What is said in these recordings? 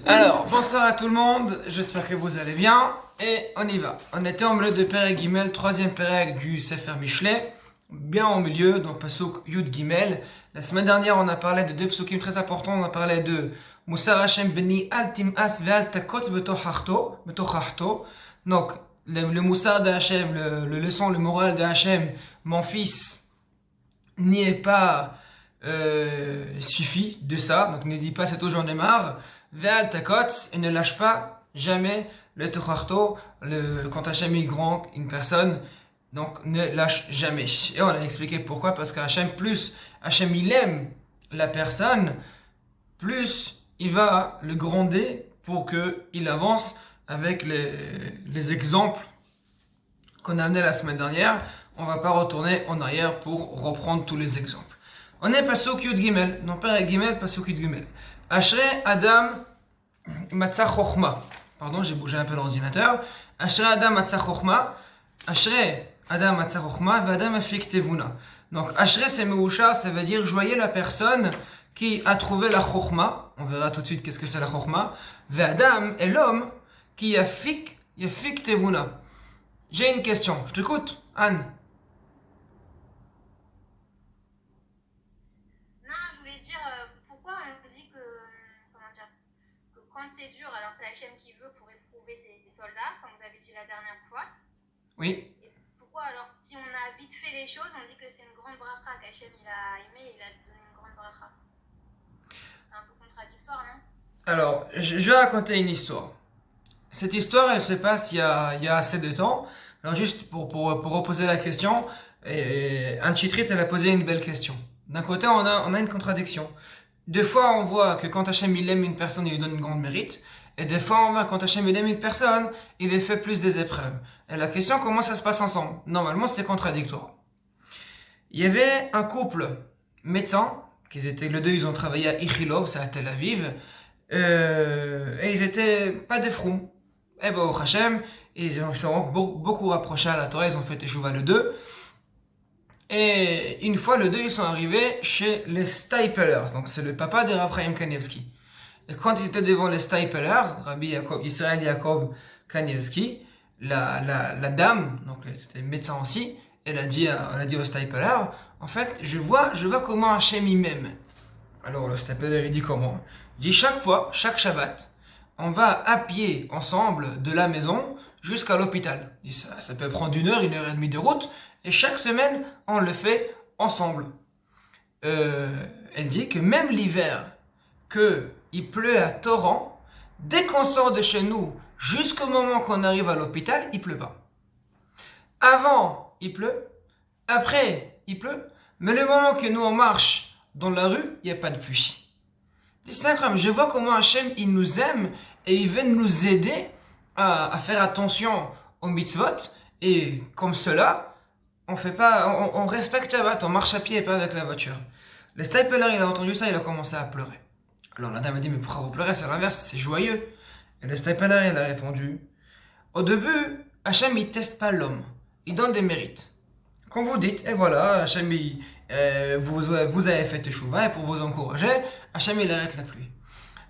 Alors, bonsoir à tout le monde, j'espère que vous allez bien, et on y va. On était au milieu de Perek Gimel, troisième Perek du Sefer Mishlei, bien au milieu, donc Pasuk Yud Gimel. La semaine dernière, on a parlé de deux psukim très importants, on a parlé de Musar Hashem Beni Al Tim'as Ve'al Takotz Betochachto. Donc, le Musar de Hashem, le leçon, le moral de Hashem, mon fils, n'y est pas suffit de ça, donc ne dis pas c'est tout j'en ai marre. Ve'al takotz, et ne lâche pas jamais le techarto, quand Hachem est grand, une personne, donc ne lâche jamais. Et on a expliqué pourquoi, parce qu'Hachem, plus Hachem il aime la personne, plus il va le gronder pour qu'il avance avec les exemples qu'on a amenés la semaine dernière. On va pas retourner en arrière pour reprendre tous les exemples. On est Pasuk Yud Gimel, non Perek Gimel, Pasuk Yud Gimel. Ashrei Adam Matzah Chochma. Pardon, j'ai bougé un peu l'ordinateur. Ashrei Adam Matzah Chochma. Ashrei Adam Matzah Chochma, Vadam Afik Tevuna. Donc Ashrei c'est Meusha, ça veut dire joyeux la personne qui a trouvé la Chochma. On verra tout de suite qu'est-ce que c'est la Chochma. Vadam est l'homme qui a Fik Tevuna. J'ai une question, je t'écoute, Anne. Hachem qui veut pour éprouver ses soldats, comme vous avez dit la dernière fois. Oui. Et pourquoi alors, si on a vite fait les choses, on dit que c'est une grande bracha qu'Hachem il a aimé, il a donné une grande bracha. C'est un peu contradictoire, non? Alors, je vais raconter une histoire. Cette histoire, elle se passe il y a assez de temps. Alors juste pour reposer la question, un Chitrit, elle a posé une belle question. D'un côté, on a une contradiction. Deux fois, on voit que quand Hachem il aime une personne, il lui donne une grande mérite. Et des fois, on voit quand Hachem il aime une personne, il lui fait plus des épreuves. Et la question, comment ça se passe ensemble? Normalement, c'est contradictoire. Il y avait un couple médecin, les deux, ils ont travaillé à Ichilov, c'est à Tel Aviv, et ils étaient pas des froums. Et ben, au Hachem, ils se sont beaucoup rapprochés à la Torah, ils ont fait Teshuvah le deux. Et une fois, les deux, ils sont arrivés chez les Staipelers. Donc, c'est le papa de Rav Chaim Kanievski. Et quand ils étaient devant les Staipelers, Rabbi Israël Yaakov Kanievski, la dame, donc c'était le médecin aussi, elle a dit au Staipeler, en fait, je vois comment Hachem il m'aime. Alors, le Staipeler, il dit comment? Il dit chaque fois, chaque Shabbat, on va à pied ensemble de la maison jusqu'à l'hôpital. Ça peut prendre 1 heure et demie de route, et chaque semaine, on le fait ensemble. Elle dit que même l'hiver, qu'il pleut à torrent, dès qu'on sort de chez nous, jusqu'au moment qu'on arrive à l'hôpital, il pleut pas. Avant, il pleut. Après, il pleut. Mais le moment que nous, on marche dans la rue, il n'y a pas de pluie. C'est incroyable. Je vois comment Hachem, il nous aime et il veut nous aider à faire attention aux mitzvot. Et comme cela, on respecte Shabbat, on marche à pied et pas avec la voiture. Le Staipeler, il a entendu ça, il a commencé à pleurer. Alors la dame a dit, mais pourquoi vous pleurez? C'est l'inverse, c'est joyeux. Et le Staipeler, il a répondu, au début, Hachem, il teste pas l'homme. Il donne des mérites. Quand vous dites, et voilà, Hachem, vous avez fait Teshuvah, et pour vous encourager, Hachem, il arrête la pluie.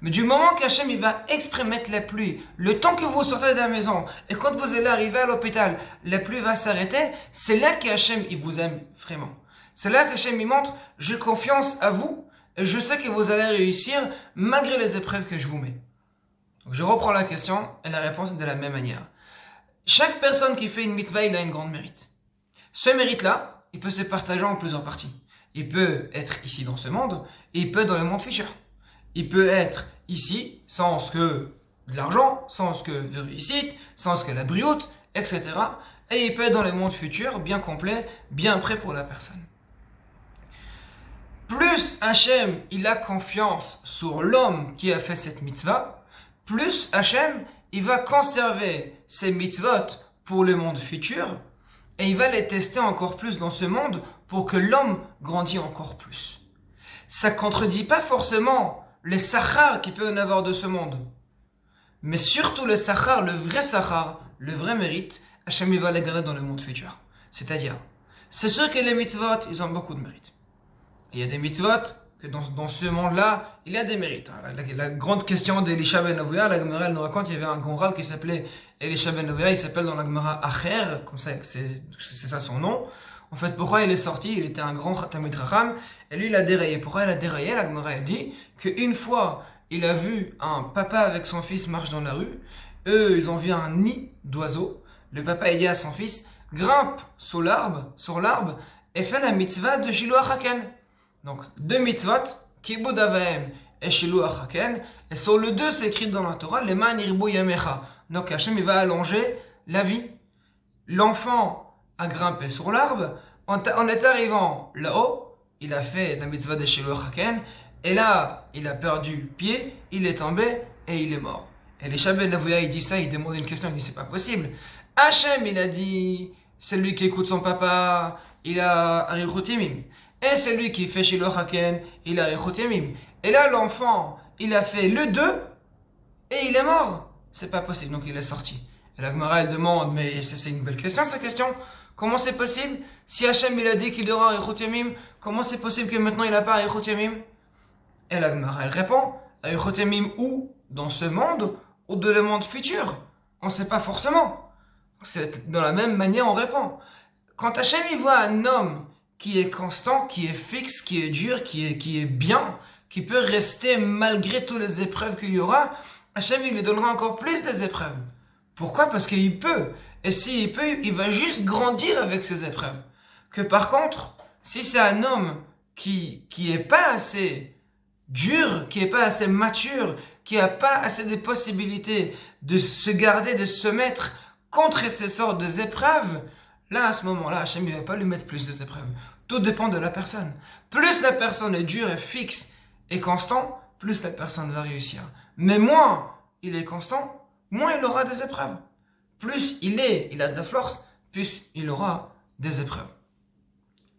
Mais du moment qu'Hachem, il va exprès mettre la pluie, le temps que vous sortez de la maison, et quand vous allez arriver à l'hôpital, la pluie va s'arrêter, c'est là qu'Hachem, il vous aime vraiment. C'est là qu'Hachem, il montre, j'ai confiance à vous, et je sais que vous allez réussir, malgré les épreuves que je vous mets. Donc je reprends la question, et la réponse est de la même manière. Chaque personne qui fait une mitzvah, il a une grande mérite. Ce mérite-là, il peut se partager en plusieurs parties. Il peut être ici dans ce monde, et il peut être dans le monde futur. Il peut être ici, sans ce que de l'argent, sans ce que de réussite, sans ce que la brioute, etc. Et il peut être dans le monde futur, bien complet, bien prêt pour la personne. Plus Hachem, il a confiance sur l'homme qui a fait cette mitzvah, plus Hachem, il va conserver ces mitzvot pour le monde futur, et il va les tester encore plus dans ce monde pour que l'homme grandisse encore plus. Ça ne contredit pas forcément les sachars qu'il peut en avoir de ce monde. Mais surtout le sachar, le vrai mérite, Hachem il va les garder dans le monde futur. C'est-à-dire, c'est sûr que les mitzvot, ils ont beaucoup de mérite. Il y a des mitzvot que dans ce monde-là, il y a des mérites. La grande question d'Elisha ben Avuya, la Gemara nous raconte, il y avait un grand rave qui s'appelait Elisha ben Avuya, il s'appelle dans la Gemara Acher, comme ça, c'est ça son nom. En fait, pourquoi il est sorti? Il était un grand Talmid Chacham, et lui il a déraillé. Pourquoi il a déraillé? La Gemara elle dit qu'une fois, il a vu un papa avec son fils marche dans la rue, eux ils ont vu un nid d'oiseaux, le papa il dit à son fils, grimpe sur l'arbre, et fait la mitzvah de Shiloh Haken. Donc, deux mitzvot, Kibud Avahem et Shiloh Haken, et sur le deux, c'est écrit dans la Torah, Leman Irbu Yamecha. Donc, Hachem, il va allonger la vie. L'enfant a grimpé sur l'arbre, en est arrivant là-haut, il a fait la mitzvah de Shiloh Haken, et là, il a perdu pied, il est tombé, et il est mort. Et les Shabbat Navouya, il dit ça, il demande une question, il dit, c'est pas possible. Hachem, il a dit, c'est lui qui écoute son papa, il a Arichut Yamim. Et c'est lui qui fait Shiloh Haken, il a Arichut Yamim. Et là, l'enfant, il a fait le 2, et il est mort. C'est pas possible, donc il est sorti. Et la Gemara, elle demande, mais c'est une belle question, cette question. Comment c'est possible? Si Hachem, il a dit qu'il aura Arichut Yamim, comment c'est possible que maintenant il n'a pas Arichut Yamim? Et la Gemara, elle répond, Arichut Yamim où? Dans ce monde, ou de le monde futur? On ne sait pas forcément. C'est dans la même manière on répond. Quand Hachem il voit un homme qui est constant, qui est fixe, qui est dur, qui est bien, qui peut rester malgré toutes les épreuves qu'il y aura, Hachem il lui donnera encore plus des épreuves. Pourquoi? Parce qu'il peut. Et s'il peut, il va juste grandir avec ces épreuves. Que par contre, si c'est un homme qui est pas assez dur, qui est pas assez mature, qui a pas assez de possibilités de se garder, de se mettre contre ces sortes d'épreuves, là, à ce moment-là, Hachem ne va pas lui mettre plus d'épreuves. Tout dépend de la personne. Plus la personne est dure et fixe et constant, plus la personne va réussir. Mais moins il est constant, moins il aura des épreuves. Plus il a de la force, plus il aura des épreuves.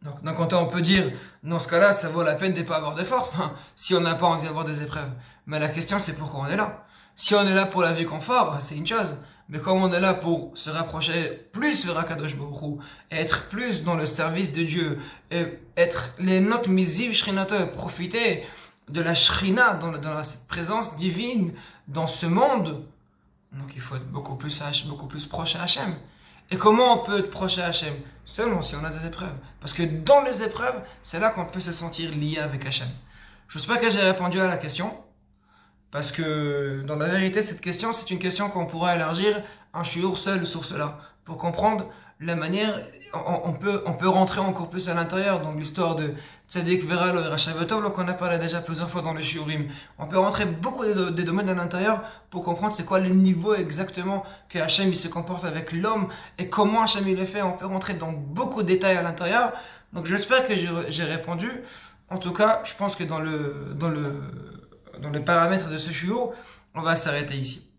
Donc, d'un côté, on peut dire, dans ce cas-là, ça vaut la peine de ne pas avoir de force, hein, si on n'a pas envie d'avoir des épreuves. Mais la question, c'est pourquoi on est là. Si on est là pour la vie confort, c'est une chose. Mais comme on est là pour se rapprocher plus vers Akadosh Baruch Hu, et être plus dans le service de Dieu, et être les notes misiv shrinato, profiter de la shrina, dans cette présence divine, dans ce monde, donc il faut être beaucoup plus proche à Hachem. Et comment on peut être proche à Hachem? Seulement si on a des épreuves. Parce que dans les épreuves, c'est là qu'on peut se sentir lié avec Hachem. Je ne sais pas que j'ai répondu à la question. Parce que, dans la vérité, cette question, c'est une question qu'on pourra élargir un shiur seul sur cela. Pour comprendre la manière, on peut rentrer encore plus à l'intérieur, dans l'histoire de Tzadik Veral et Rachavetov, qu'on a parlé déjà plusieurs fois dans le shiurim. On peut rentrer beaucoup des domaines à l'intérieur pour comprendre c'est quoi le niveau exactement que Hachem il se comporte avec l'homme et comment Hachem il le fait. On peut rentrer dans beaucoup de détails à l'intérieur. Donc j'espère que j'ai répondu. En tout cas, je pense que dans les paramètres de ce shiur, on va s'arrêter ici.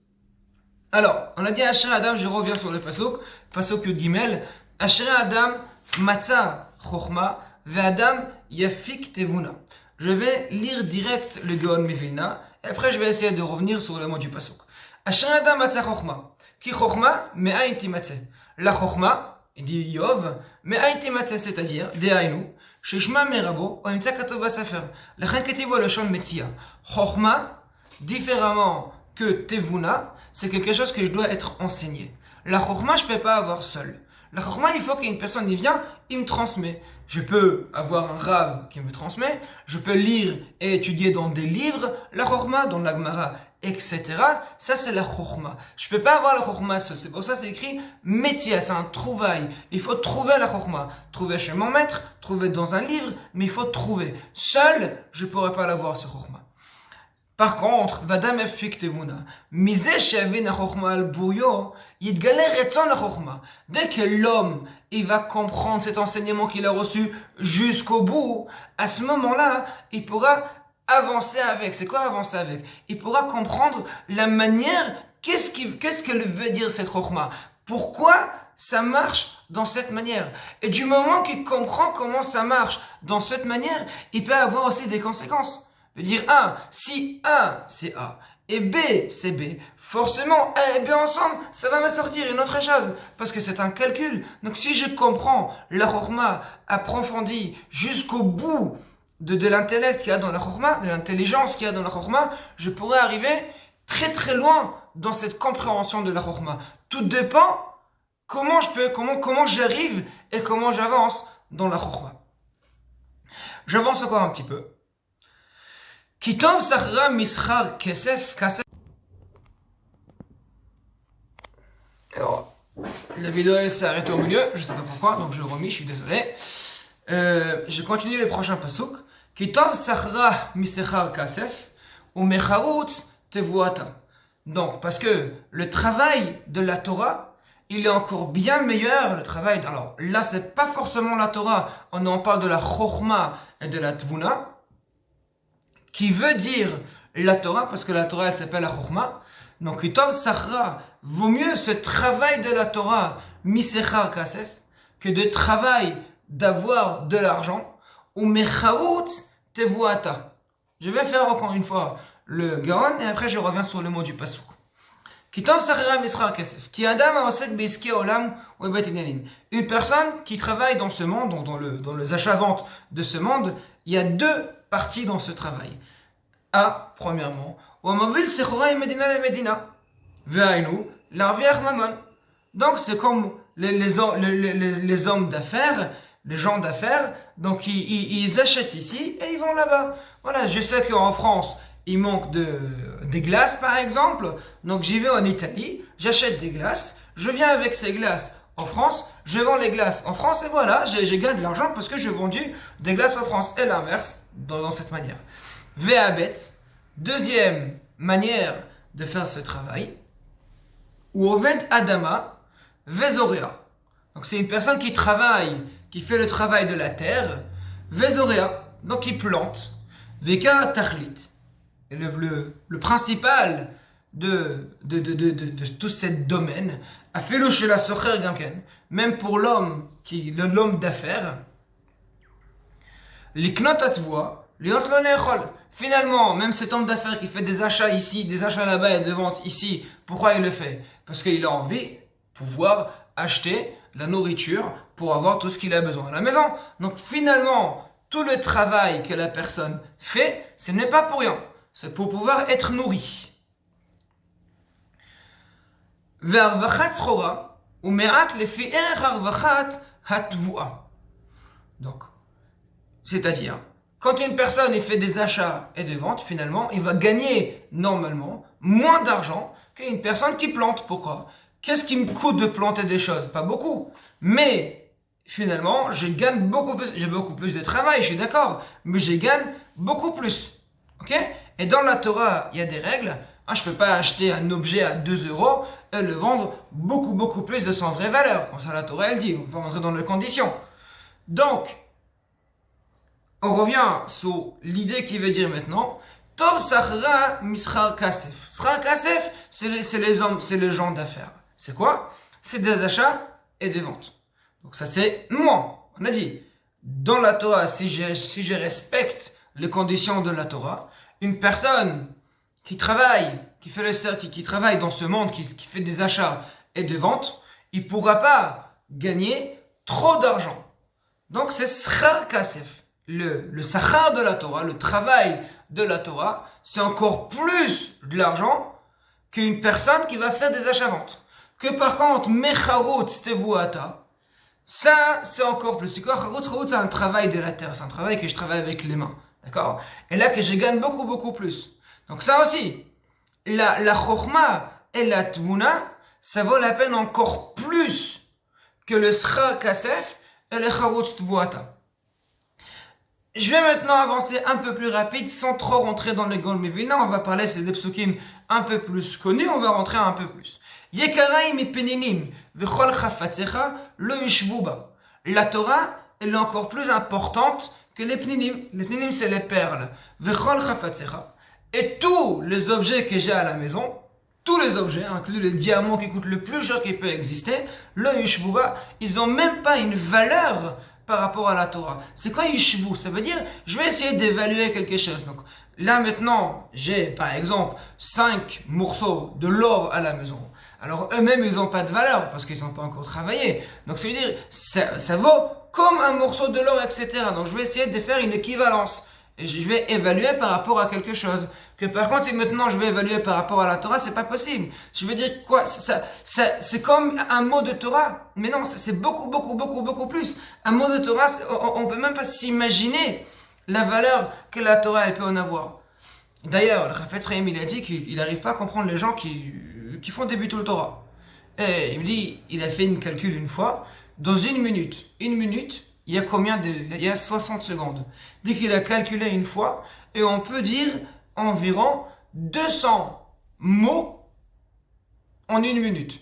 Alors, on a dit Asher Adam, je reviens sur le pasuk Yud Gimel. Asher Adam matza chokhma ve Adam yafik tevuna. Je vais lire direct le Gaon Mivilna et après je vais essayer de revenir sur le mot du pasuk. Asher Adam matza chokhma. Ki chokhma me'ayin timatze. La chokhma, il dit Yov, me'ayin timatze, c'est-à-dire de'ainu. Shishma merabo, o imtsa katov basefer. Lechen ketivo le shon metzia. Chokhma, différemment que tevuna, c'est quelque chose que je dois être enseigné. La chokhma, je ne peux pas avoir seul. La chokhma, il faut qu'une personne y vient, il me transmet. Je peux avoir un rave qui me transmet, je peux lire et étudier dans des livres, la chokhma, dans la Gemara, etc. Ça, c'est la chokhma. Je ne peux pas avoir la chokhma seul. C'est pour ça que c'est écrit métier, c'est un trouvaille. Il faut trouver la chokhma. Trouver chez mon maître, trouver dans un livre, mais il faut trouver. Seul, je ne pourrais pas l'avoir, ce chokhma. Par contre, Vadam efik tevuna. Misé shavin chokhma al bouyo, yitgale retzon la chokhma. Dès que l'homme, il va comprendre cet enseignement qu'il a reçu jusqu'au bout, à ce moment-là, il pourra avancer avec. C'est quoi avancer avec? Il pourra comprendre la manière, qu'est-ce qu'elle veut dire cette chokhma? Pourquoi ça marche dans cette manière? Et du moment qu'il comprend comment ça marche dans cette manière, il peut avoir aussi des conséquences. Veut dire si A c'est A et B c'est B, forcément A et B ensemble, ça va me sortir une autre chose, parce que c'est un calcul. Donc si je comprends la chokhma approfondie jusqu'au bout de l'intellect qu'il y a dans la Chorma, de l'intelligence qu'il y a dans la Chorma, je pourrais arriver très très loin dans cette compréhension de la Chorma. Tout dépend comment j'arrive et comment j'avance dans la Chorma. J'avance encore un petit peu. Kitom Sachra Mischar Kesef. Alors, la vidéo s'est arrêtée au milieu, je ne sais pas pourquoi, donc je remis, je suis désolé. Je continue les prochains pasuk. Kitom Sachra Mischar Kesef ou Mecharutz Tevuata. Donc, parce que le travail de la Torah, il est encore bien meilleur, le travail. Alors là, c'est pas forcément la Torah, on en parle de la Chochma et de la Tvuna, qui veut dire la Torah, parce que la Torah, elle s'appelle la Chochma. Donc, Kitov Sachra, vaut mieux ce travail de la Torah, Misechar Kasef, que de travail d'avoir de l'argent, ou Mecharut Tevuata. Je vais faire encore une fois le Gaon, et après je reviens sur le mot du Pasuk. Kitom Sachra Mischar Kesef, qui Adam Osek Beiski Olam ou Bet Inyanim. Une personne qui travaille dans ce monde, dans les achats-ventes de ce monde, il y a deux parties dans ce travail. A, premièrement, Ouamavil Sechora Medina le Medina. Ve'ainu, l'arviach Mammon. Donc c'est comme les hommes d'affaires, les gens d'affaires, donc ils achètent ici et ils vont là-bas. Voilà, je sais qu'en France, il manque des glaces par exemple, donc j'y vais en Italie, j'achète des glaces, je viens avec ces glaces en France, je vends les glaces en France et voilà, j'ai gagné de l'argent parce que j'ai vendu des glaces en France. Et l'inverse, dans cette manière. Ve'abet, deuxième manière de faire ce travail, ou Oved Adama, Vezorea. Donc c'est une personne qui travaille, qui fait le travail de la terre, Vezorea, donc il plante, Veka Tachlit. Et le principal de tout ce domaine, a fait le chez la socher ganken, même pour l'homme d'affaires, l'iknot atvoa, liot lo neechol. Finalement, même cet homme d'affaires qui fait des achats ici, des achats là-bas et des ventes ici, pourquoi il le fait? Parce qu'il a envie de pouvoir acheter de la nourriture pour avoir tout ce qu'il a besoin à la maison. Donc finalement, tout le travail que la personne fait, ce n'est pas pour rien. C'est pour pouvoir être nourri. Donc, c'est-à-dire, quand une personne fait des achats et des ventes, finalement, il va gagner normalement moins d'argent qu'une personne qui plante. Pourquoi? Qu'est-ce qui me coûte de planter des choses? Pas beaucoup. Mais finalement, je gagne beaucoup plus. J'ai beaucoup plus de travail, je suis d'accord. Mais je gagne beaucoup plus. Ok? Et dans la Torah, il y a des règles. Je ne peux pas acheter un objet à 2 euros et le vendre beaucoup plus de son vraie valeur. Comme ça, la Torah, elle dit. On peut rentrer dans les conditions. Donc, on revient sur l'idée qui veut dire maintenant Tov Sachra Mischar Kasef. Schar Kasef, c'est les gens d'affaires. C'est quoi? C'est des achats et des ventes. Donc ça, c'est moi. On a dit, dans la Torah, si je respecte les conditions de la Torah, une personne qui travaille, qui travaille dans ce monde, qui fait des achats et des ventes, il ne pourra pas gagner trop d'argent. Donc c'est Schar Kasef. Le sachar de la Torah, le travail de la Torah, c'est encore plus de l'argent qu'une personne qui va faire des achats-ventes. Que par contre, Mecharut Tevuata, ça c'est encore plus. C'est quoi? Charut, c'est un travail de la terre, c'est un travail que je travaille avec les mains. D'accord? Et là que je gagne beaucoup plus. Donc ça aussi, la Chochma et la Tvuna, ça vaut la peine encore plus que le Schar Kasef et le Charut Tevuata. Je vais maintenant avancer un peu plus rapide sans trop rentrer dans les Gol Mevina. On va parler des psukim un peu plus connus. On va rentrer un peu plus. Yekaraim et peninim v'chol chafatzecha lo yishvu ba. La Torah, elle est encore plus importante que les peninim. Les peninim, c'est les perles. V'chol chafatzecha. Et tous les objets que j'ai à la maison, tous les objets, inclus les diamants qui coûtent le plus cher qui peut exister, lo yishvu ba, ils n'ont même pas une valeur par rapport à la Torah. C'est quoi yishvu? Ça veut dire, je vais essayer d'évaluer quelque chose. Donc, là maintenant, j'ai par exemple 5 morceaux de l'or à la maison. Alors eux-mêmes, ils n'ont pas de valeur parce qu'ils n'ont pas encore travaillé. Donc ça veut dire, ça vaut comme un morceau de l'or, etc. Donc je vais essayer de faire une équivalence. Et je vais évaluer par rapport à quelque chose. Que par contre, si maintenant je vais évaluer par rapport à la Torah, c'est pas possible. Je veux dire quoi? C'est comme un mot de Torah. Mais non, c'est beaucoup plus. Un mot de Torah, on peut même pas s'imaginer la valeur que la Torah elle peut en avoir. D'ailleurs, le Chafetz Chaim il a dit qu'il n'arrive pas à comprendre les gens qui font des Bitul Torah. Et il me dit, il a fait une calcul une fois, dans une minute, il y a il y a 60 secondes. Dès qu'il a calculé une fois, et on peut dire environ 200 mots en une minute.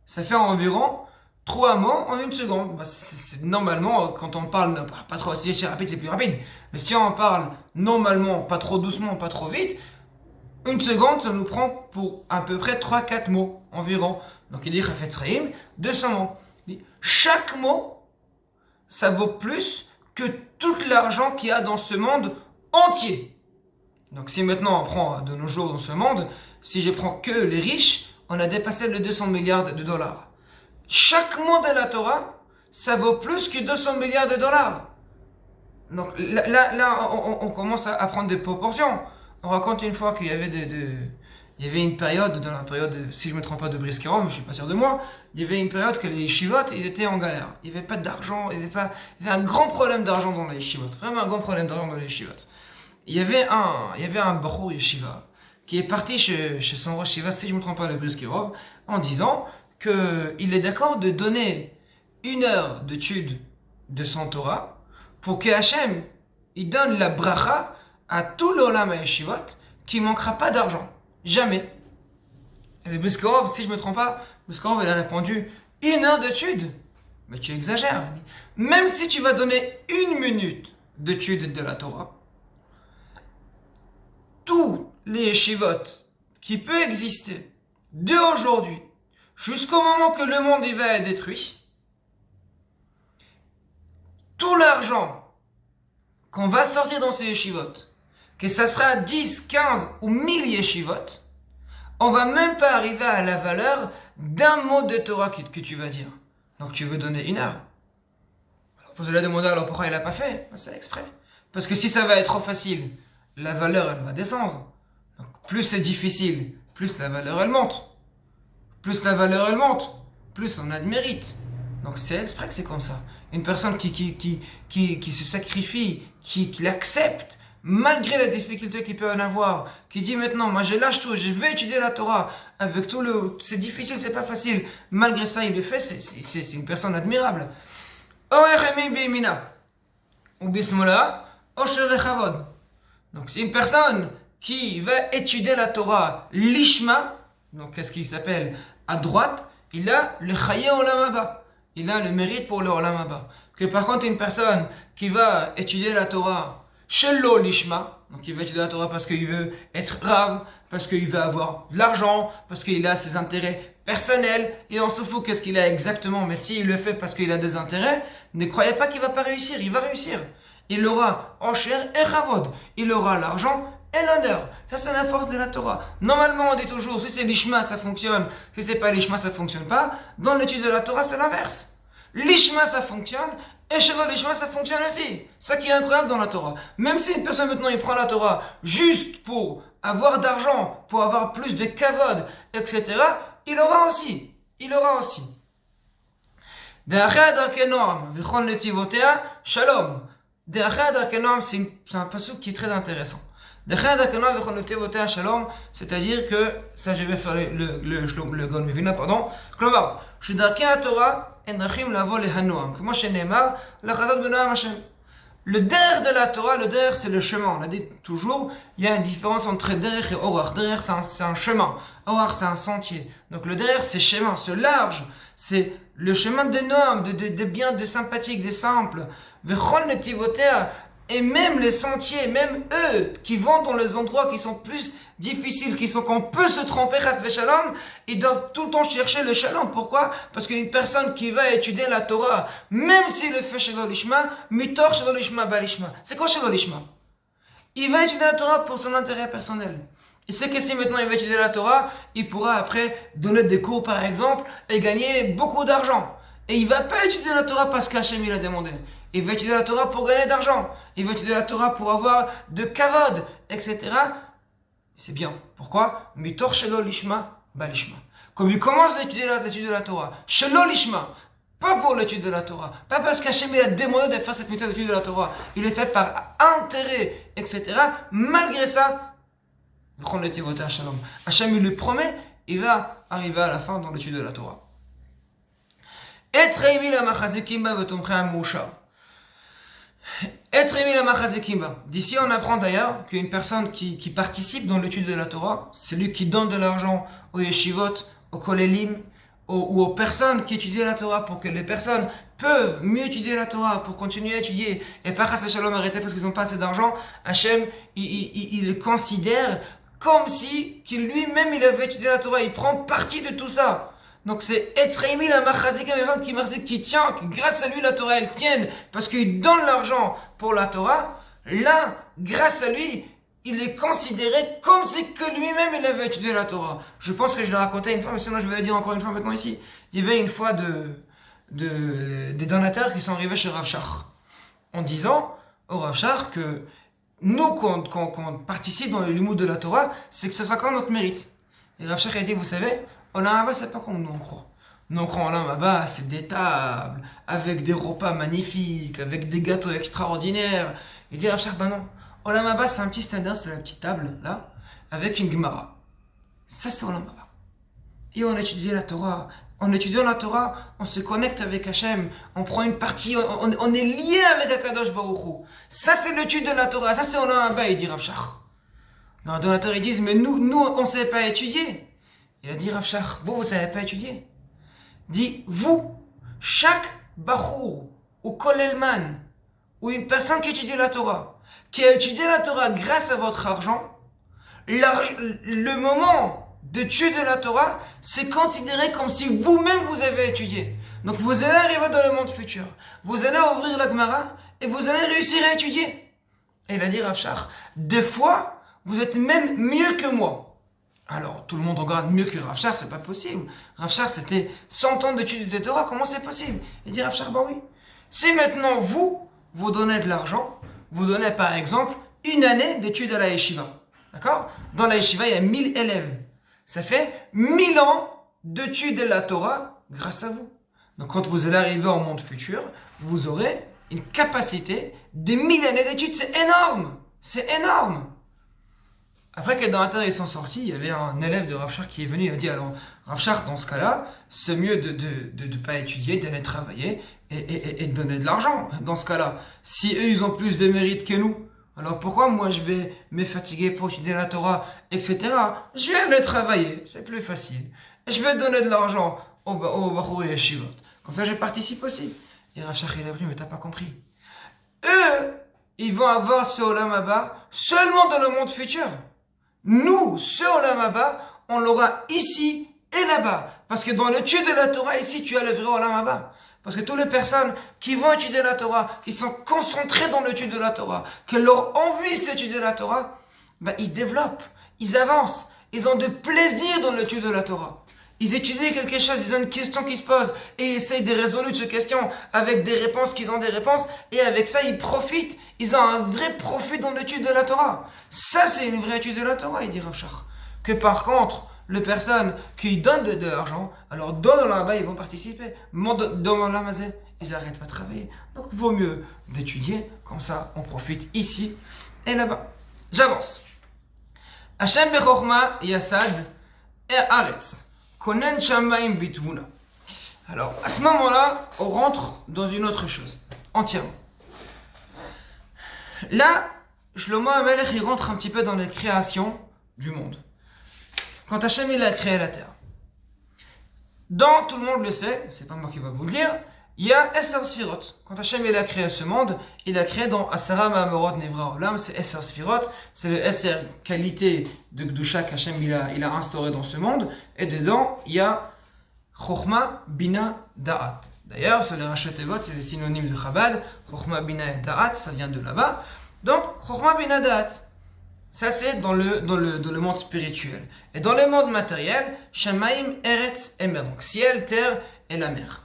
Ça fait environ 3 mots en une seconde. Bah, normalement, quand on parle, pas trop, si c'est rapide, c'est plus rapide. Mais si on parle normalement, pas trop doucement, pas trop vite, une seconde, ça nous prend pour à peu près 3-4 mots environ. Donc il dit Chafetz Chaim, 200 mots. Il dit, chaque mot, ça vaut plus que tout l'argent qu'il y a dans ce monde entier. Donc si maintenant on prend de nos jours dans ce monde, si je prends que les riches, on a dépassé les 200 milliards de dollars. Chaque mot de la Torah, ça vaut plus que 200 milliards de dollars. Donc là on commence à prendre des proportions. On raconte une fois qu'il y avait il y avait une période, dans la période, si je ne me trompe pas, de Briskerov, mais je ne suis pas sûr de moi, il y avait une période que les yeshivot, ils étaient en galère. Il n'y avait pas d'argent, il y avait un grand problème d'argent dans les yeshivot. Vraiment un grand problème d'argent dans les yeshivot. Il y avait un Bachur yeshiva qui est parti chez son rosh yeshiva, si je ne me trompe pas, le Briskerov, en disant qu'il est d'accord de donner 1 heure d'étude de son Torah pour que Hachem, il donne la bracha à tout l'olam yeshivot qui ne manquera pas d'argent. Jamais. Et le Briskerov, si je ne me trompe pas, Briskerov il a répondu 1 heure d'étude. Mais tu exagères. Même si tu vas donner 1 minute d'étude de la Torah, tous les yeshivot qui peuvent exister de aujourd'hui jusqu'au moment que le monde il va être détruit, tout l'argent qu'on va sortir dans ces yeshivot, que ça sera 10, 15 ou 1000 yeshivot, on va même pas arriver à la valeur d'un mot de Torah que tu vas dire. Donc tu veux donner 1 heure. Alors vous allez demander alors pourquoi il l'a pas fait? C'est exprès. Parce que si ça va être trop facile, la valeur elle va descendre. Donc plus c'est difficile, plus la valeur elle monte. Plus la valeur elle monte, plus on a de mérite. Donc c'est exprès que c'est comme ça. Une personne qui se sacrifie, qui l'accepte, malgré la difficulté qu'il peut en avoir, qui dit maintenant, moi je lâche tout, je vais étudier la Torah, avec tout c'est difficile, c'est pas facile, malgré ça il le fait, c'est une personne admirable. Donc c'est une personne qui va étudier la Torah, l'ishma, donc qu'est-ce qu'il s'appelle, à droite, il a le chaye olam haba, il a le mérite pour le olam haba. Que par contre une personne qui va étudier la Torah, Shello lishma, donc il va étudier la Torah parce qu'il veut être rave, parce qu'il veut avoir de l'argent, parce qu'il a ses intérêts personnels, et on se fout qu'est-ce qu'il a exactement, mais s'il le fait parce qu'il a des intérêts, ne croyez pas qu'il va pas réussir, il va réussir. Il aura Osher et Chavod, il aura l'argent et l'honneur. Ça c'est la force de la Torah. Normalement on dit toujours, si c'est l'ishma ça fonctionne, si c'est pas l'ishma ça fonctionne pas. Dans l'étude de la Torah c'est l'inverse. L'ishma ça fonctionne, et chez l'ishma ça fonctionne aussi. Ça qui est incroyable dans la Torah. Même si une personne maintenant il prend la Torah juste pour avoir d'argent, pour avoir plus de kavod, etc., il aura aussi. Il aura aussi. Shalom. C'est un pasuk qui est très intéressant. C'est-à-dire que, ça je vais faire le Gon Mevina, pardon. כלומר, שדרכי התורה הן דרכים לבוא להנועם, כמו שנאמר, לחזות בנועם השם. Le der de la Torah, le der c'est le chemin. On a dit toujours, il y a une différence entre derech et orach. Derech c'est un chemin, orach c'est un sentier. Donc le der c'est chemin, c'est large, c'est le chemin de noam, de bien, de sympathique, de simple. Vechol netivotea. Et même les sentiers, même eux, qui vont dans les endroits qui sont plus difficiles, qu'on peut se tromper, chas v'shalom, ils doivent tout le temps chercher le shalom. Pourquoi? Parce qu'une personne qui va étudier la Torah, même s'il le fait chez l'olishma, mitor chez l'olishma balishma. C'est quoi chez l'olishma? Il va étudier la Torah pour son intérêt personnel. Il sait que si maintenant il va étudier la Torah, il pourra après donner des cours par exemple, et gagner beaucoup d'argent. Et il ne va pas étudier la Torah parce qu'Hachem il a demandé. Il va étudier la Torah pour gagner d'argent. Il va étudier la Torah pour avoir de kavod, etc. C'est bien. Pourquoi? Mitor shelo lishma ba lishma. Comme il commence l'étude de la Torah, shelo lishma, pas pour l'étude de la Torah, pas parce qu'Hachem il a demandé de faire cette méthode d'étude de la Torah. Il est fait par intérêt, etc. Malgré ça, Hachem il lui promet, il va arriver à la fin dans l'étude de la Torah. D'ici on apprend d'ailleurs qu'une personne qui participe dans l'étude de la Torah, c'est lui qui donne de l'argent aux yeshivot, aux kolélim, ou aux personnes qui étudient la Torah pour que les personnes peuvent mieux étudier la Torah, pour continuer à étudier et pas chas shalom arrêter parce qu'ils n'ont pas assez d'argent. Hachem il le considère comme si qu'il lui-même il avait étudié la Torah, il prend partie de tout ça. Donc c'est Etzraimi la Machazikim, qui tient, que grâce à lui la Torah elle tienne, parce qu'il donne l'argent pour la Torah. Là, grâce à lui, il est considéré comme si que lui-même il avait étudié la Torah. Je pense que je l'ai raconté une fois, mais sinon je vais le dire encore une fois maintenant ici. Il y avait une fois des donateurs qui sont arrivés chez Rav Shach, en disant au Rav Shach que nous, quand on participe dans le limoud de la Torah, c'est que ce sera quand notre mérite. Et Rav Shach a dit, vous savez, Olam Haba, c'est pas comme nous on croit. Nous on croit en Olam Haba, c'est des tables, avec des repas magnifiques, avec des gâteaux extraordinaires. Il dit Rav Shach, ben non. Olam Haba, c'est un petit standard, c'est la petite table, là, avec une Gemara. Ça, c'est Olam Haba. Et on étudie la Torah. En étudiant la Torah, on se connecte avec Hachem, on prend une partie, on est lié avec Akadosh Baruch Hu. Ça, c'est l'étude de la Torah. Ça, c'est Olam Haba, il dit Rav Shach. Non, les donateurs, ils disent, mais nous, on ne sait pas étudier. Il a dit Rav Shach, vous savez pas étudier. Dit, vous, chaque bachour ou kolelman, ou une personne qui étudie la Torah, qui a étudié la Torah grâce à votre argent, le moment d'étude de la Torah, c'est considéré comme si vous-même vous avez étudié. Donc vous allez arriver dans le monde futur, vous allez ouvrir la Gemara et vous allez réussir à étudier. Et il a dit Rav Shach, des fois, vous êtes même mieux que moi. Alors, tout le monde regarde mieux que Rav Shach, c'est pas possible. Rav Shach, c'était 100 ans d'études de Torah, comment c'est possible? Il dit Rav Shach, bah oui. Si maintenant vous donnez de l'argent, vous donnez par exemple une année d'études à la yeshiva. D'accord? Dans la yeshiva, il y a 1000 élèves. Ça fait 1000 ans d'études de la Torah grâce à vous. Donc quand vous allez arriver au monde futur, vous aurez une capacité de 1000 années d'études. C'est énorme! C'est énorme! Après que les donateurs ils sont sortis, il y avait un élève de Rav Shach qui est venu, il a dit alors Rav Shach, dans ce cas-là, c'est mieux de ne pas étudier, d'aller travailler et de donner de l'argent. Dans ce cas-là, si eux ils ont plus de mérite que nous, alors pourquoi moi je vais me fatiguer pour étudier la Torah, etc. Je vais aller travailler, c'est plus facile. Et je vais donner de l'argent au Bachur et Yeshivot. Comme ça je participe aussi. Et Rav Shach il a dit mais t'as pas compris. Eux, ils vont avoir ce Olam Haba seulement dans le monde futur. Nous, ce Olam Haba, on l'aura ici et là-bas. Parce que dans l'étude de la Torah, ici, tu as le vrai Olam Haba. Parce que toutes les personnes qui vont étudier la Torah, qui sont concentrées dans l'étude de la Torah, que leur envie c'est d'étudier la Torah, ben, ils développent, ils avancent, ils ont de plaisir dans l'étude de la Torah. Ils étudient quelque chose, ils ont une question qui se pose et ils essayent de résoudre cette question avec des réponses qu'ils ont des réponses et avec ça ils profitent. Ils ont un vrai profit dans l'étude de la Torah. Ça c'est une vraie étude de la Torah, il dit Rav Shach. Que par contre, les personnes qui donnent de l'argent, alors dans là-bas ils vont participer. Mais dans l'Amazé, ils n'arrêtent pas de travailler. Donc il vaut mieux d'étudier, comme ça on profite ici et là-bas. J'avance. Hashem bechorma yasad aretz. Konen Shamaim Bitvuna. Alors, à ce moment-là, on rentre dans une autre chose, entièrement. Là, Shlomo HaMelech, il rentre un petit peu dans les créations du monde. Quand Hachem, il a créé la terre. Dans, tout le monde le sait, c'est pas moi qui vais vous le dire, il y a Esser Sfirot. Quand Hachem, il a créé ce monde, il a créé dans Asara Ma'amorot Nevra Olam, c'est Esser Sfirot, c'est le Esser qualité de Gdusha qu'Hachem, il a instauré dans ce monde, et dedans, il y a Chochma, Bina, Da'at. D'ailleurs, sur les Rachetevot, c'est des synonymes de Chabad, Chochma, Bina et Da'at, ça vient de là-bas. Donc, Chochma, Bina, Da'at. Ça, c'est dans le monde spirituel. Et dans le monde matériel, Shamaim, Eretz, Emer. Donc, ciel, terre et la mer.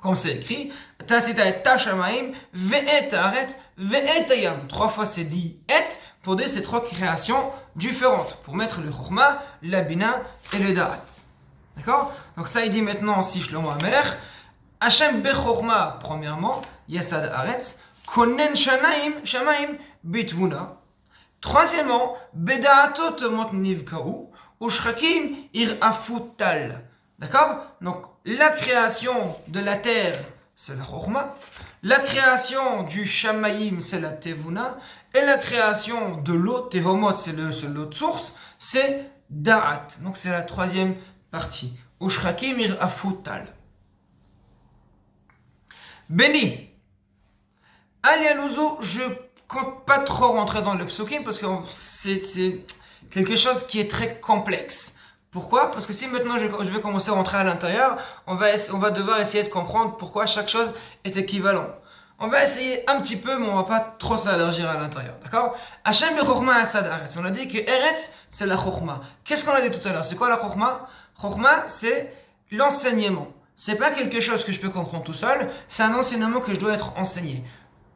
Comme c'est écrit, Tasita et Tashamaim, ve'et haaretz, ve'et hayam. 3 fois c'est dit et pour dire ces 3 créations différentes. Pour mettre le chokhma, la bina et le da'at. D'accord? Donc ça il dit maintenant si Shlomo HaMelech, Hashem bechokhma, premièrement, Yasad haaretz, konen shamaim bitvuna. Troisièmement, beda'ato temot nivka'u, ushrakim irafutal. D'accord? Donc, la création de la terre, c'est la chokhma. La création du shamayim, c'est la tevuna. Et la création de l'eau, tehomot, c'est l'eau de source, c'est da'at. Donc, c'est la 3e partie. Ushrakim irafutal. Béni. Alialouzo, je compte pas trop rentrer dans le psukim parce que c'est quelque chose qui est très complexe. Pourquoi? Parce que si maintenant je vais commencer à rentrer à l'intérieur, on va devoir essayer de comprendre pourquoi chaque chose est équivalent. On va essayer un petit peu, mais on va pas trop s'allergir à l'intérieur. D'accord? Hashem bechokma asad haaretz. On a dit que Eretz, c'est la chokhma. Qu'est-ce qu'on a dit tout à l'heure? C'est quoi la chokhma? Chokhma, c'est l'enseignement. C'est pas quelque chose que je peux comprendre tout seul, c'est un enseignement que je dois être enseigné.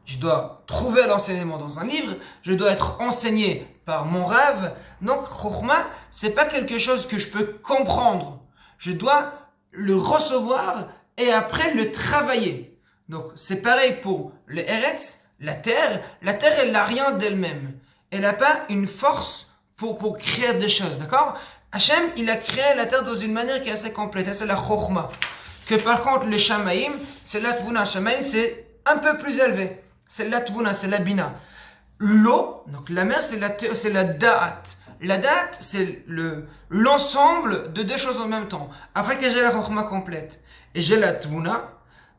Je dois trouver l'enseignement dans un livre, je dois être enseigné par mon rêve. Donc, chokhma, c'est pas quelque chose que je peux comprendre. Je dois le recevoir et après le travailler. Donc, c'est pareil pour le Eretz, la terre. La terre, elle n'a rien d'elle-même. Elle n'a pas une force pour créer des choses, d'accord? Hachem, il a créé la terre dans une manière qui est assez complète. Ça, c'est la chokhma. Que par contre, le shamaim, c'est la tvuna. Shamaim, c'est un peu plus élevé. C'est la tvuna, c'est la bina. L'eau, donc la mer, c'est la da'at. La da'at, c'est l'ensemble de 2 choses en même temps. Après que j'ai la chokhma complète et j'ai la tvuna,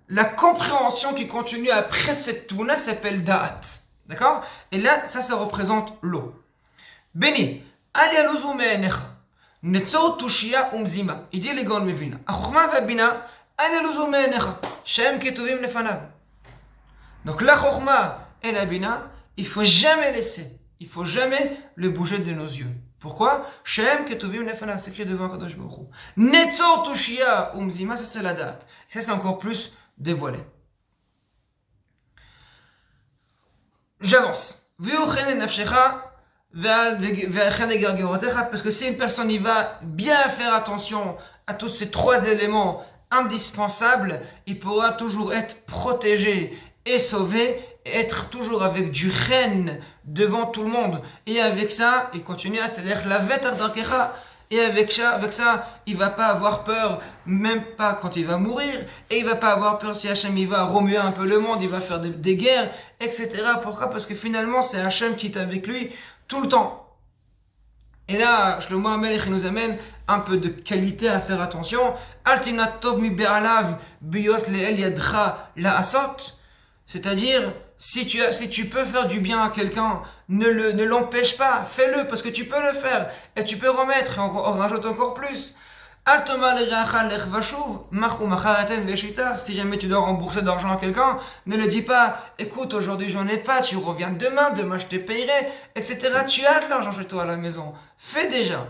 la compréhension qui continue après cette tvuna s'appelle da'at. D'accord? Et là, ça représente l'eau. Béni, ali aluzu me'enecha, netzor tushia umzima. Il dit les gants mevina. Chokhma va bina, ali aluzu me'enecha, shem ketuvim lefanav. Donc la chokhma et la bina, il faut jamais laisser, il faut jamais le bouger de nos yeux. Pourquoi? Shem ketuvim lefanav, c'est écrit devant Kadosh Baruch Hu. Netzor tushia umzima, ça c'est la date. Ça c'est encore plus dévoilé. J'avance. Parce que si une personne y va bien faire attention à tous ces 3 éléments indispensables, il pourra toujours être protégé et sauvé, et être toujours avec du chen devant tout le monde. Et avec ça, il continue à c'est-à-dire la vetar d'arkecha. Et avec ça, il va pas avoir peur, même pas quand il va mourir. Et il va pas avoir peur si Hachem il va remuer un peu le monde, il va faire des guerres, etc. Pourquoi? Parce que finalement, c'est Hachem qui est avec lui tout le temps. Et là, Shlomo HaMelech nous amène un peu de qualité à faire attention. Altimnat tov mi be'alav biyot le'el yadcha la'asot. C'est-à-dire, si tu peux faire du bien à quelqu'un, ne l'empêche pas, fais-le parce que tu peux le faire et tu peux remettre et on rajoute encore plus. Si jamais tu dois rembourser d'argent à quelqu'un, ne le dis pas, écoute, aujourd'hui j'en ai pas, tu reviens demain je te payerai, etc. Tu as de l'argent chez toi à la maison. Fais déjà.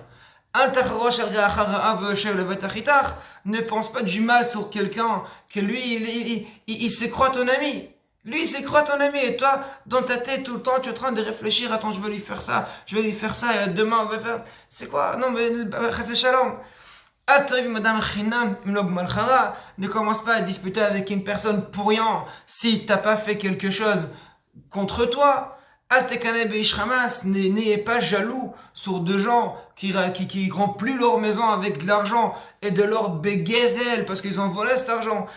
Ne pense pas du mal sur quelqu'un, que lui, il se croit ton ami. Lui, il se croit ton ami et toi, dans ta tête, tout le temps, tu es en train de réfléchir, attends, je vais lui faire ça, et demain, on va faire... C'est quoi? Non, mais... Chas Shalom. Ne commence pas à disputer avec une personne pour rien si t'as pas fait quelque chose contre toi. N'ayez pas jaloux sur 2 gens qui remplissent leur maison avec de l'argent et de leur bégazel parce qu'ils ont volé cet argent.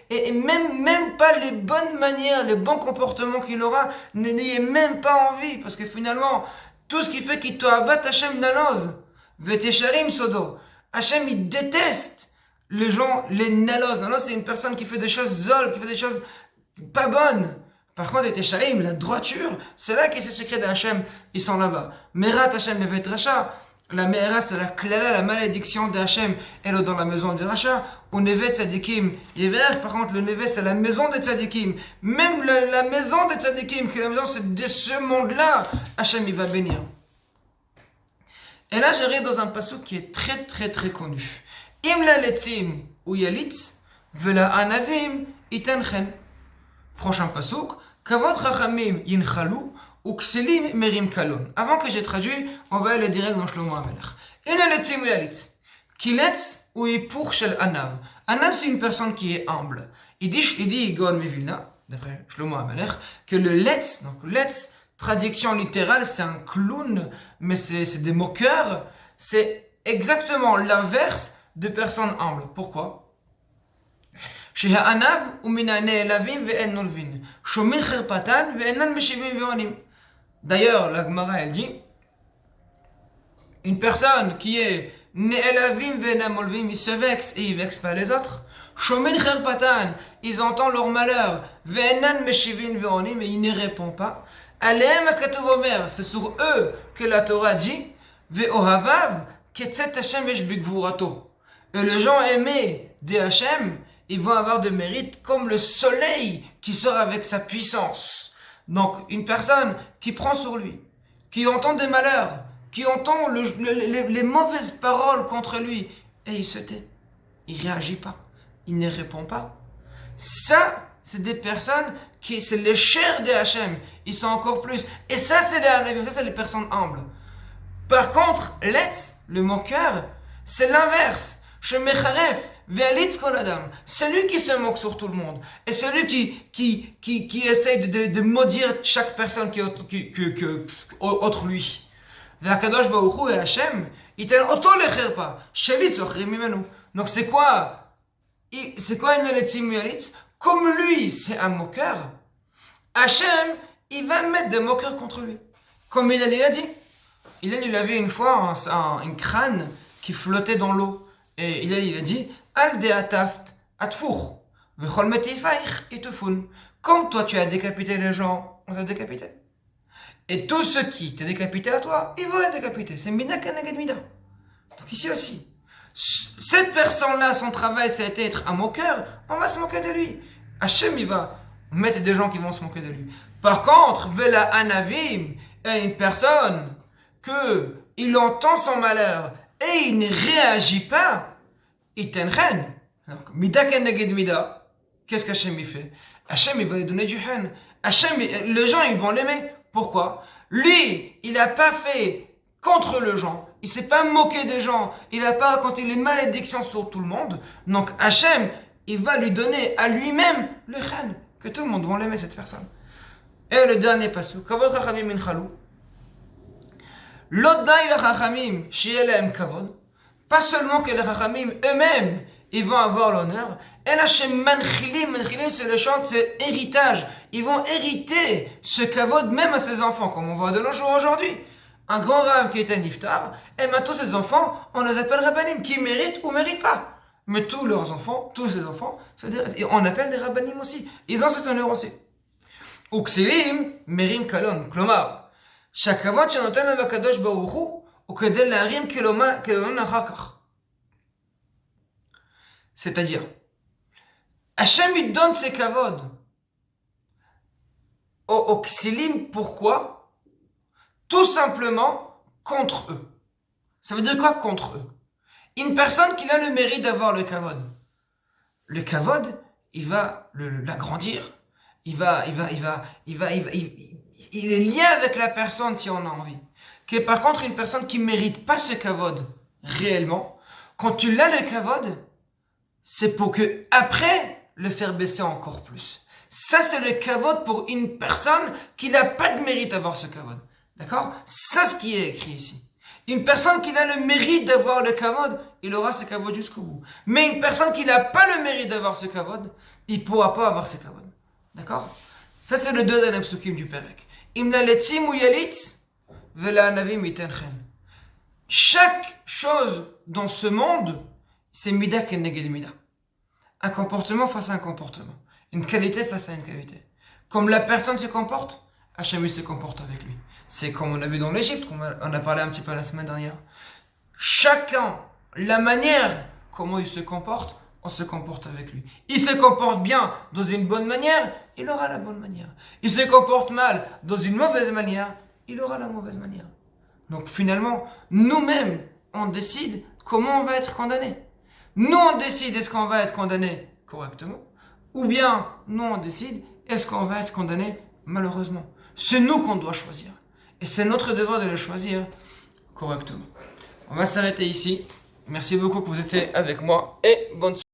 Et même pas les bonnes manières, les bons comportements qu'il aura, n'ayez même pas envie parce que finalement, tout ce qui fait qu'il t'avat Hashem naloz, vetesharim sodo. Hashem il déteste les gens, les naloz. Naloz c'est une personne qui fait des choses zol, qui fait des choses pas bonnes. Par contre, les Tesharim, la droiture, c'est là qu'est ce secret d'Hachem, ils sont là-bas. Merat Hachem Nevet Racha, la Merat, c'est la klala, la malédiction d'Hachem, elle est dans la maison de Racha, ou Nevet Tzadikim, Yever, par contre, le Nevet, c'est la maison des Tzadikim. Même la maison des Tzadikim, que la maison, c'est de ce monde-là, Hachem, il va bénir. Et là, j'arrive dans un passage qui est très, très, très connu. Im la letzim, ou yalitz, vela anavim iten chen. Prochain pasuk, kavod chachamim yinchalou, ou ksilim merim kalon. Avant que j'ai traduit, on va aller direct dans Shlomo HaMelech. Ina letzim ou yalitz. Kiletz ou yipour shel anav. Anav, c'est une personne qui est humble. Il dit Gaon Mevilna, d'après Shlomo HaMelech, que le letz, donc letz, traduction littérale, c'est un clown, mais c'est des moqueurs. C'est exactement l'inverse de personnes humbles. Pourquoi? שהענב הוא מן הנעלבים ואין נולבין, שומין חרפתן ואינן משיבים ועונים. D'ailleurs, la Gemara, elle dit, une personne qui est נעלבים ואינם נולבין, il se vexe et il vexe pas les autres. שומין חרפתן, ils entendent leur malheur, ואינן משיבים ועונים, et ils ne répondent pas. עליהם הכתוב אומר, c'est sur eux que la Torah dit, ואוהביו כצאת השם יש בגבורתו. Et les gens aimés de Hachem, ils vont avoir de mérite comme le soleil qui sort avec sa puissance. Donc, une personne qui prend sur lui, qui entend des malheurs, qui entend les mauvaises paroles contre lui, et il se tait. Il ne réagit pas. Il ne répond pas. Ça, c'est des personnes c'est les chers de Hachem. Ils sont encore plus. Et ça, c'est les personnes humbles. Par contre, l'etz, le moqueur, c'est l'inverse. Shemecharef, ve'alitz kol adam. Celui qui se moque sur tout le monde. Et celui qui essaye de maudire chaque personne qui est autre lui. Ve'akadosh baruch hu et Hachem, iten oto lecherpa. Shelit zochrim mimenu. Donc c'est quoi une eletzim ve'alitz? Comme lui, c'est un moqueur, Hachem, il va mettre des moqueurs contre lui. Comme il a dit. Il a vu une fois un crâne qui flottait dans l'eau. Et il a dit, Al deataft atfour, vechol metifaich itufun. Comme toi tu as décapité les gens, on t'a décapité. Et tous ceux qui t'ont décapité à toi, ils vont être décapités. C'est mina keneged mida. Donc ici aussi, cette personne-là, son travail, c'est d'être un moqueur, on va se moquer de lui. Hachem, il va mettre des gens qui vont se moquer de lui. Par contre, vela anavim est une personne il entend son malheur et il ne réagit pas, il t'enchaîne. Donc, mida keneged mida, qu'est-ce qu'Hachem il fait? Hachem, il va lui donner du haine. Hachem, les gens, ils vont l'aimer. Pourquoi? Lui, il n'a pas fait contre les gens. Il ne s'est pas moqué des gens. Il n'a pas raconté les malédictions sur tout le monde. Donc, Hachem, il va lui donner à lui-même le haine. Que tout le monde va l'aimer, cette personne. Et le dernier passage. Kavod chachamim min chalou. L'oddaï la chachamim, shielem kavod. Pas seulement que les chachamim eux-mêmes, ils vont avoir l'honneur. Et là, chez manchilim, c'est le chant, c'est héritage. Ils vont hériter ce kavod même à ses enfants, comme on voit de nos jours aujourd'hui. Un grand rave qui était niftar, et maintenant ses enfants, on les appelle rabbanim, qui méritent ou méritent pas. Mais tous ses enfants, on appelle des rabbanim aussi. Ils ont cet honneur aussi. Uksilim, merim kalon, klomar. שהכבוד שנותן להם הקדוש ברוך הוא כדי להרים כלומן אחר כך. C'est-à-dire, Hachem il donne ses kavod aux ksilim, pourquoi? Tout simplement contre eux. Ça veut dire quoi contre eux? Une personne qui a le mérite d'avoir le kavod. Le kavod, il va l'agrandir. Il est lié avec la personne si on a envie. Que par contre, une personne qui ne mérite pas ce kavod réellement, quand tu l'as le kavod, c'est pour que après le faire baisser encore plus. Ça, c'est le kavod pour une personne qui n'a pas de mérite d'avoir ce kavod. D'accord? C'est ce qui est écrit ici. Une personne qui a le mérite d'avoir le kavod, il aura ce kavod jusqu'au bout. Mais une personne qui n'a pas le mérite d'avoir ce kavod, il ne pourra pas avoir ce kavod. D'accord? Ça, c'est le deuxième psukim du Perek. Imna letzim ou yalitz, vela anavim itenchen. Chaque chose dans ce monde, c'est mida keneged mida. Un comportement face à un comportement. Une qualité face à une qualité. Comme la personne se comporte, Hachem se comporte avec lui. C'est comme on a vu dans l'Égypte, on a parlé un petit peu la semaine dernière. Chacun, la manière comment il se comporte, on se comporte avec lui. Il se comporte bien dans une bonne manière, il aura la bonne manière. Il se comporte mal dans une mauvaise manière, il aura la mauvaise manière. Donc finalement, nous-mêmes, on décide comment on va être condamné. Nous, on décide est-ce qu'on va être condamné correctement, ou bien nous, on décide est-ce qu'on va être condamné malheureusement. C'est nous qu'on doit choisir. Et c'est notre devoir de le choisir correctement. On va s'arrêter ici. Merci beaucoup que vous étiez avec moi et bonne soirée.